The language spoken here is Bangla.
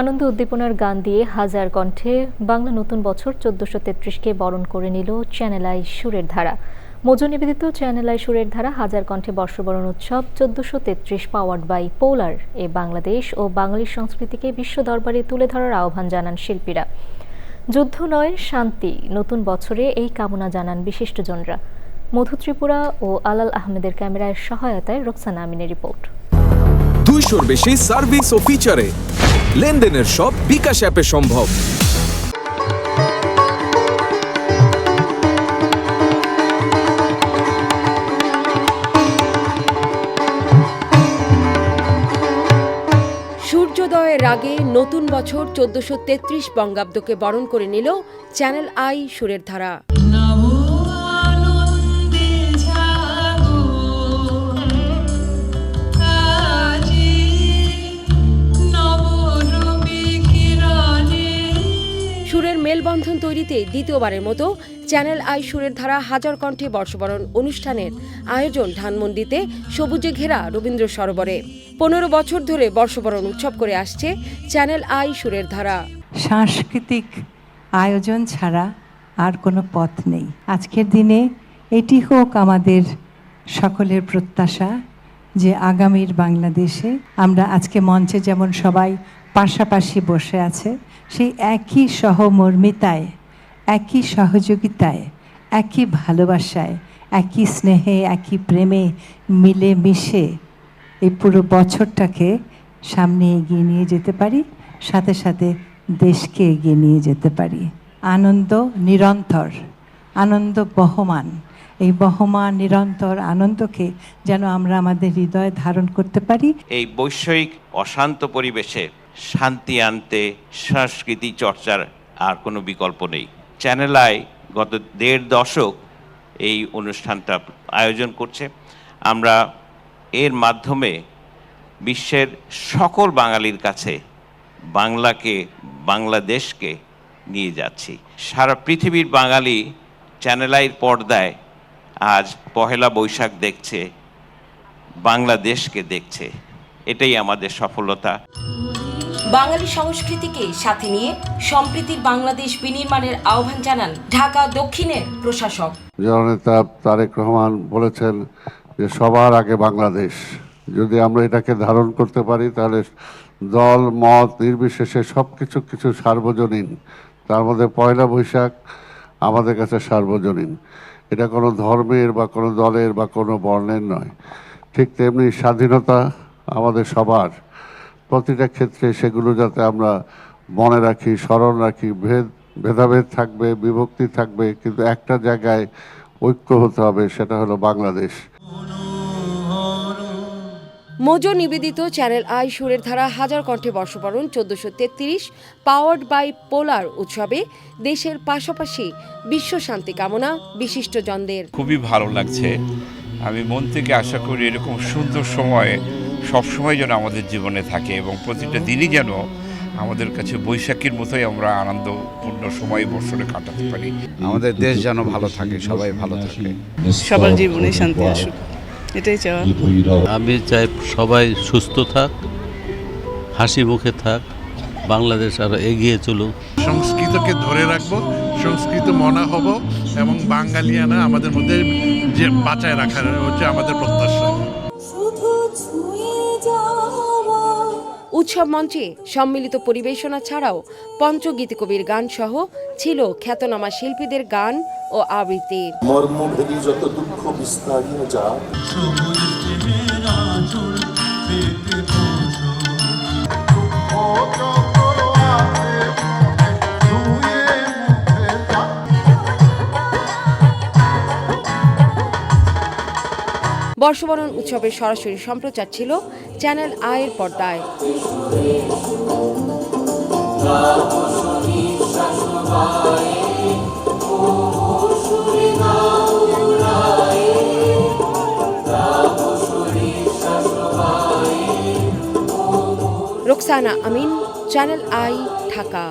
আনন্দ উদ্দীপনার গান দিয়ে হাজার কণ্ঠে বাংলা নতুন বছর ১৪৩৩কে বরণ করে নিল চ্যানেল আই সুরের ধারা। মজু নিবেদিত চ্যানেল আই সুরের ধারা হাজার কণ্ঠে বর্ষবরণ উৎসব ১৪৩৩ পাওয়ার্ড বাই পোলার এ বাংলাদেশ ও বাঙালি সংস্কৃতিকে বিশ্ব দরবারে তুলে ধরার আহ্বান জানান শিল্পীরা। যুদ্ধ নয়, শান্তি, নতুন বছরে এই কামনা জানান বিশিষ্টজনরা। মধু ত্রিপুরা ও আলাল আহমেদের ক্যামেরায় সহায়তায় রোকসানা আমিনের রিপোর্ট। ২০০-র বেশি সার্ভিস ও ফিচারে লেনদেনের সব বিকাশ অ্যাপে সম্ভব। সূর্যোদয়ের আগে নতুন বছর ১৪৩৩ বঙ্গাব্দকে বরণ করে নিল চ্যানেল আই সুরের ধারা। সুরের মেলবন্ধন তৈরিতে দ্বিতীয়বারের মতো চ্যানেল আই সুরের ধারা হাজার কণ্ঠে বর্ষবরণ অনুষ্ঠানের আয়োজন ধানমন্ডিতে সবুজে ঘেরা রবীন্দ্র সরোবরে। ১৫ বছর ধরে বর্ষবরণ উৎসব করে আসছে চ্যানেল আই সুরের ধারা। সাংস্কৃতিক আয়োজন ছাড়া আর কোনো পথ নেই। আজকের দিনে এটি হোক আমাদের সকলের প্রত্যাশা যে আগামীর বাংলাদেশে আমরা আজকে মঞ্চে যেমন সবাই পাশাপাশি বসে আছে, সেই একই সহমর্মিতায়, একই সহযোগিতায়, একই ভালোবাসায়, একই স্নেহে, একই প্রেমে মিলে মিশে এই পুরো বছরটাকে সামনে এগিয়ে নিয়ে যেতে পারি, সাথে সাথে দেশকে এগিয়ে নিয়ে যেতে পারি। আনন্দ নিরন্তর, আনন্দ বহমান, এই বহমান নিরন্তর আনন্দকে যেন আমরা আমাদের হৃদয়ে ধারণ করতে পারি। এই বৈষয়িক অশান্ত পরিবেশে শান্তি আনতে সংস্কৃতি চর্চার আর কোনো বিকল্প নেই। চ্যানেল আই গত ১.৫ দশক এই অনুষ্ঠানটা আয়োজন করছে। আমরা এর মাধ্যমে বিশ্বের সকল বাঙালির কাছে বাংলাকে, বাংলাদেশকে নিয়ে যাচ্ছি। সারা পৃথিবীর বাঙালি চ্যানেল আইয়ের পর্দায় আজ পহেলা বৈশাখ দেখছে, বাংলাদেশকে দেখছে। এটাই আমাদের সফলতা। বাঙালি সংস্কৃতিকে সাথে নিয়ে সম্প্রীতির বাংলাদেশ বিনির্মাণের আহ্বান জানান ঢাকা দক্ষিণের প্রশাসক। জননেতা তারেক রহমান বলেছেন যে সবার আগে বাংলাদেশ। যদি আমরা এটাকে ধারণ করতে পারি তাহলে দল মত নির্বিশেষে সব কিছু সার্বজনীন। তার মধ্যে পয়লা বৈশাখ আমাদের কাছে সার্বজনীন। এটা কোনো ধর্মের বা কোনো দলের বা কোনো বর্ণের নয়। ঠিক তেমনি স্বাধীনতা আমাদের সবার, প্রতিটা ক্ষেত্রে সেগুলো যাতে আমরা মনে রাখি, স্মরণ রাখি। ভেদাভেদ থাকবে, বিভক্তি থাকবে, কিন্তু একটা জায়গায় ঐক্য হতে হবে, সেটা হলো বাংলাদেশ। মজু নিবেদিত চ্যানেল আই সুরের ধারা হাজার কণ্ঠে বর্ষবরণ ১৪৩৩ পাওয়ার্ড বাই পোলার উৎসবে দেশের পাশাপাশি বিশ্ব শান্তি কামনা বিশিষ্টজনদের। খুবই ভালো লাগছে। আমি মন থেকে আশা করি এরকম সুন্দর সময় সবসময় যেন আমাদের জীবনে থাকে এবং প্রতিটা দিনই যেন আমাদের কাছে বৈশাখীর মতোই আমরা আনন্দপূর্ণ সময় বছরে কাটাতে পারি। আমাদের দেশ যেন ভালো থাকে, সবাই ভালো থাকে, সবার জীবনে শান্তি আসুক, এটাই চাওয়া। আমি চাই সবাই সুস্থ থাক, হাসি মুখে থাক, বাংলাদেশ আরো এগিয়ে চলুক। সংস্কৃতকে ধরে রাখবো, সংস্কৃত মনা হব এবং বাঙালিয়ানা আমাদের মধ্যে যে বাঁচায় রাখার হচ্ছে আমাদের প্রত্যাশা। উৎসব মঞ্চে সম্মিলিত পরিবেশনা ছাড়াও পঞ্চগীতিকবির গান সহ ছিল খ্যাতনামা শিল্পীদের গান ও আবৃত্তি। মর্মভেদী যত দুঃখ বিস্তারিয়া যায়, বর্ষবরণ উৎসবের সরাসরি সম্প্রচার ছিল চ্যানেল আইয়ের পর্দায়। রোকসানা আমিন, চ্যানেল আই, ঢাকা।